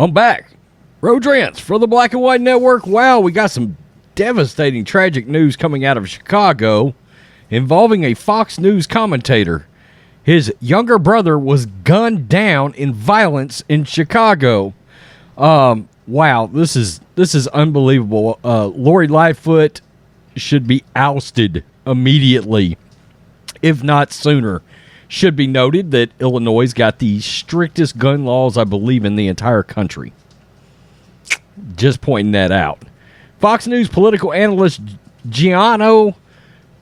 I'm back. Road Rants for the Black and White Network. Wow, we got some devastating, tragic news coming out of Chicago involving a Fox News commentator. His younger brother was gunned down in violence in Chicago. Wow, this is unbelievable. Lori Lightfoot should be ousted immediately, if not sooner. Should be noted that Illinois got the strictest gun laws, I believe, in the entire country. Just pointing that out. Fox News political analyst Gianno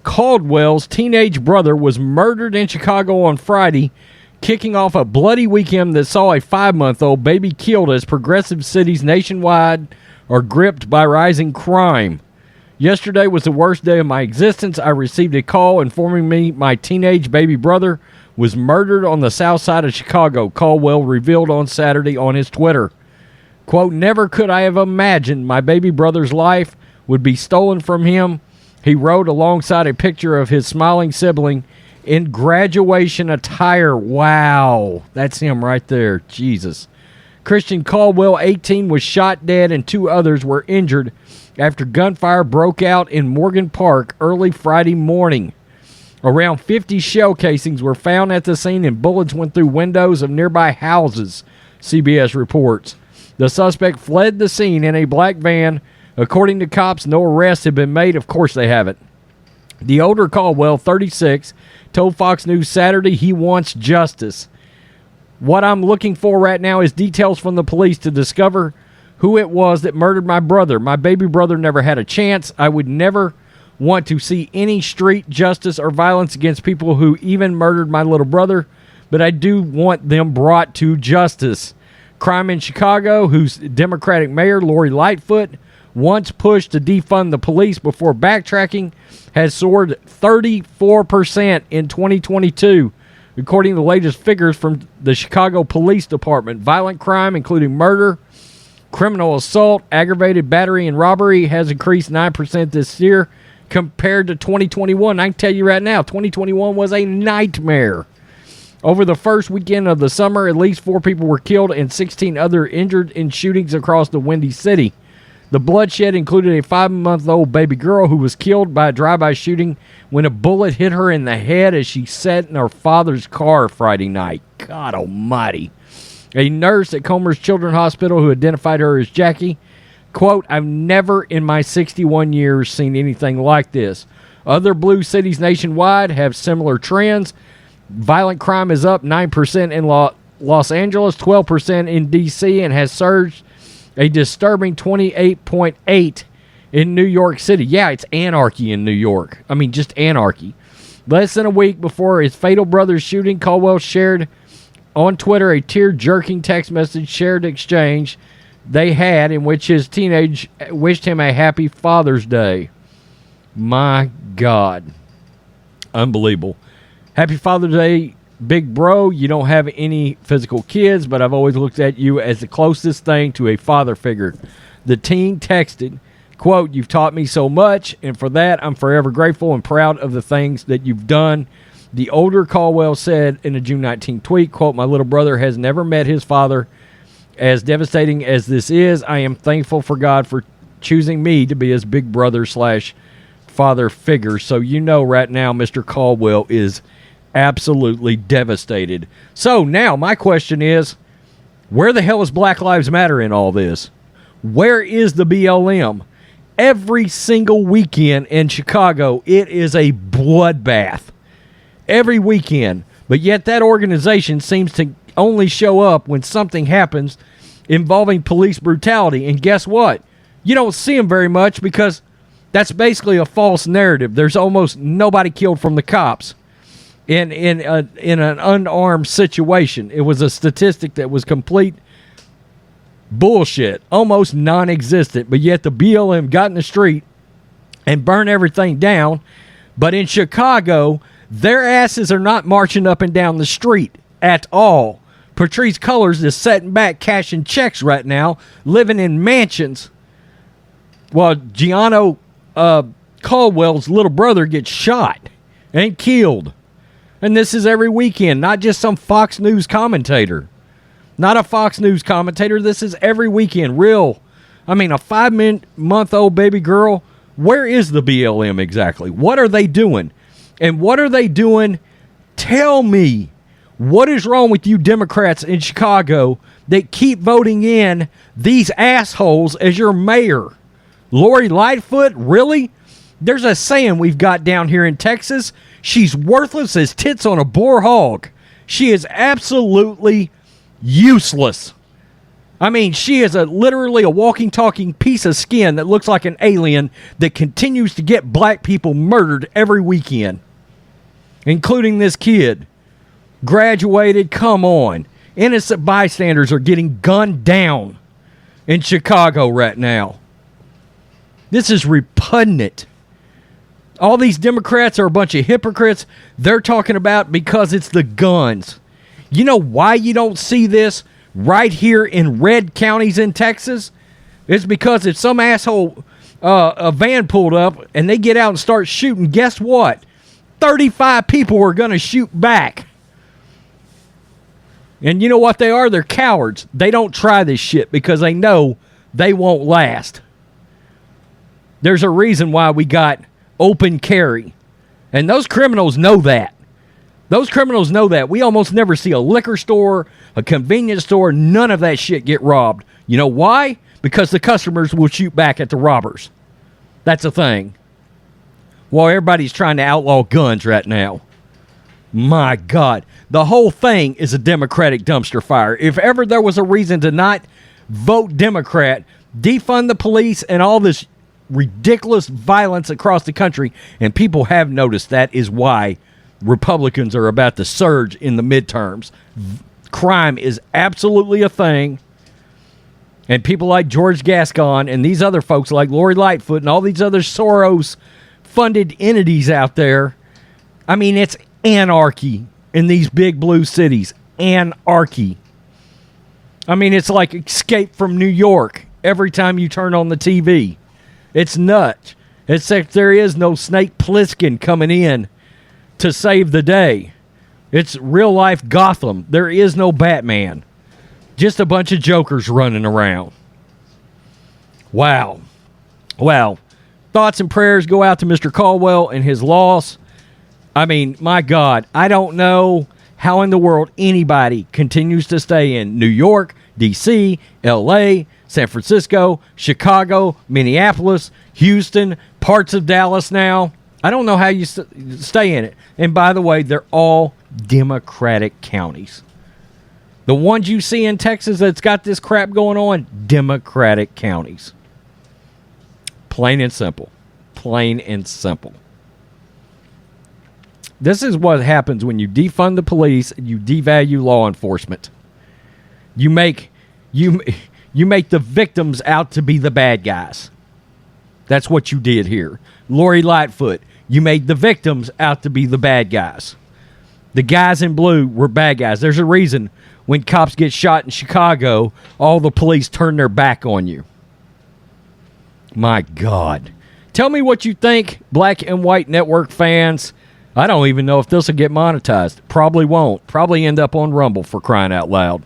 Caldwell's teenage brother was murdered in Chicago on Friday, kicking off a bloody weekend that saw a 5-month-old baby killed as progressive cities nationwide are gripped by rising crime. Yesterday was the worst day of my existence. I received a call informing me my teenage baby brother was murdered on the south side of Chicago, Caldwell revealed on Saturday on his Twitter. Quote, never could I have imagined my baby brother's life would be stolen from him, he wrote alongside a picture of his smiling sibling in graduation attire. Wow, that's him right there. Jesus. Christian Caldwell, 18, was shot dead and 2 others were injured after gunfire broke out in Morgan Park early Friday morning. Around 50 shell casings were found at the scene and bullets went through windows of nearby houses, CBS reports. The suspect fled the scene in a black van. According to cops, no arrests have been made. Of course they haven't. The older Caldwell, 36, told Fox News Saturday he wants justice. What I'm looking for right now is details from the police to discover who it was that murdered my brother. My baby brother never had a chance. I would never want to see any street justice or violence against people who even murdered my little brother, but I do want them brought to justice. Crime in Chicago, whose Democratic mayor, Lori Lightfoot, once pushed to defund the police before backtracking, has soared 34% in 2022, according to the latest figures from the Chicago Police Department. Violent crime, including murder, criminal assault, aggravated battery, and robbery, has increased 9% this year compared to 2021. I can tell you right now, 2021 was a nightmare. Over the first weekend of the summer, at least 4 people were killed and 16 other injured in shootings across the Windy City. The bloodshed included a 5-month-old baby girl who was killed by a drive-by shooting when a bullet hit her in the head as she sat in her father's car Friday night. God almighty. A nurse at Comer's Children's Hospital who identified her as Jackie, quote, I've never in my 61 years seen anything like this. Other blue cities nationwide have similar trends. Violent crime is up 9% in Los Angeles, 12% in D.C., and has surged a disturbing 28.8% in New York City. Yeah, it's anarchy in New York. I mean, just anarchy. Less than a week before his fatal brother's shooting, Caldwell shared on Twitter a tear-jerking text message shared exchange they had in which his teenage wished him a happy Father's Day. My God. Unbelievable. Happy Father's Day, big bro. You don't have any physical kids, but I've always looked at you as the closest thing to a father figure. The teen texted, quote, you've taught me so much, and for that I'm forever grateful and proud of the things that you've done. The older Caldwell said in a June 19 tweet, quote, my little brother has never met his father. As devastating as this is, I am thankful for God for choosing me to be his big brother / father figure. So you know right now Mr. Caldwell is absolutely devastated. So now my question is, where the hell is Black Lives Matter in all this? Where is the BLM? Every single weekend in Chicago, it is a bloodbath. Every weekend. But yet that organization seems to only show up when something happens involving police brutality. And guess what? You don't see them very much because that's basically a false narrative. There's almost nobody killed from the cops in an unarmed situation. It was a statistic that was complete bullshit, almost non-existent. But yet the BLM got in the street and burned everything down. But in Chicago, their asses are not marching up and down the street at all. Patrice Cullors is sitting back cashing checks right now, living in mansions, while Gianno Caldwell's little brother gets shot and killed. And this is every weekend, not just some Fox News commentator. Not a Fox News commentator. This is every weekend. A 5-month-old baby girl. Where is the BLM exactly? What are they doing? And what are they doing? Tell me, what is wrong with you Democrats in Chicago that keep voting in these assholes as your mayor? Lori Lightfoot, really? There's a saying we've got down here in Texas. She's worthless as tits on a boar hog. She is absolutely useless. She is literally a walking, talking piece of skin that looks like an alien that continues to get black people murdered every weekend, including this kid. Graduated, come on. Innocent bystanders are getting gunned down in Chicago right now. This is repugnant. All these Democrats are a bunch of hypocrites. They're talking about because it's the guns. You know why you don't see this right here in red counties in Texas? It's because if some asshole, a van pulled up and they get out and start shooting, guess what? 35 people are going to shoot back. And you know what they are? They're cowards. They don't try this shit because they know they won't last. There's a reason why we got open carry. And those criminals know that. We almost never see a liquor store, a convenience store, none of that shit get robbed. You know why? Because the customers will shoot back at the robbers. That's a thing. While everybody's trying to outlaw guns right now. My God. The whole thing is a Democratic dumpster fire. If ever there was a reason to not vote Democrat, defund the police and all this ridiculous violence across the country, and people have noticed that is why Republicans are about to surge in the midterms. Crime is absolutely a thing, and people like George Gascon and these other folks like Lori Lightfoot and all these other Soros-funded entities out there, it's anarchy in these big blue cities. Anarchy. It's like Escape from New York every time you turn on the TV. It's nuts. It's like there is no Snake Plissken coming in to save the day. It's real life Gotham. There is no Batman. Just a bunch of jokers running around. Wow. Thoughts and prayers go out to Mr. Caldwell and his loss. My God, I don't know how in the world anybody continues to stay in New York, D.C., L.A., San Francisco, Chicago, Minneapolis, Houston, parts of Dallas now. I don't know how you stay in it. And by the way, they're all Democratic counties. The ones you see in Texas that's got this crap going on, Democratic counties. Plain and simple. This is what happens when you defund the police and you devalue law enforcement. You make the victims out to be the bad guys. That's what you did here. Lori Lightfoot, you made the victims out to be the bad guys. The guys in blue were bad guys. There's a reason when cops get shot in Chicago, all the police turn their back on you. My God. Tell me what you think, Black and White Network fans. I don't even know if this will get monetized. Probably won't. Probably end up on Rumble, for crying out loud.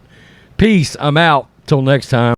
Peace. I'm out. Till next time.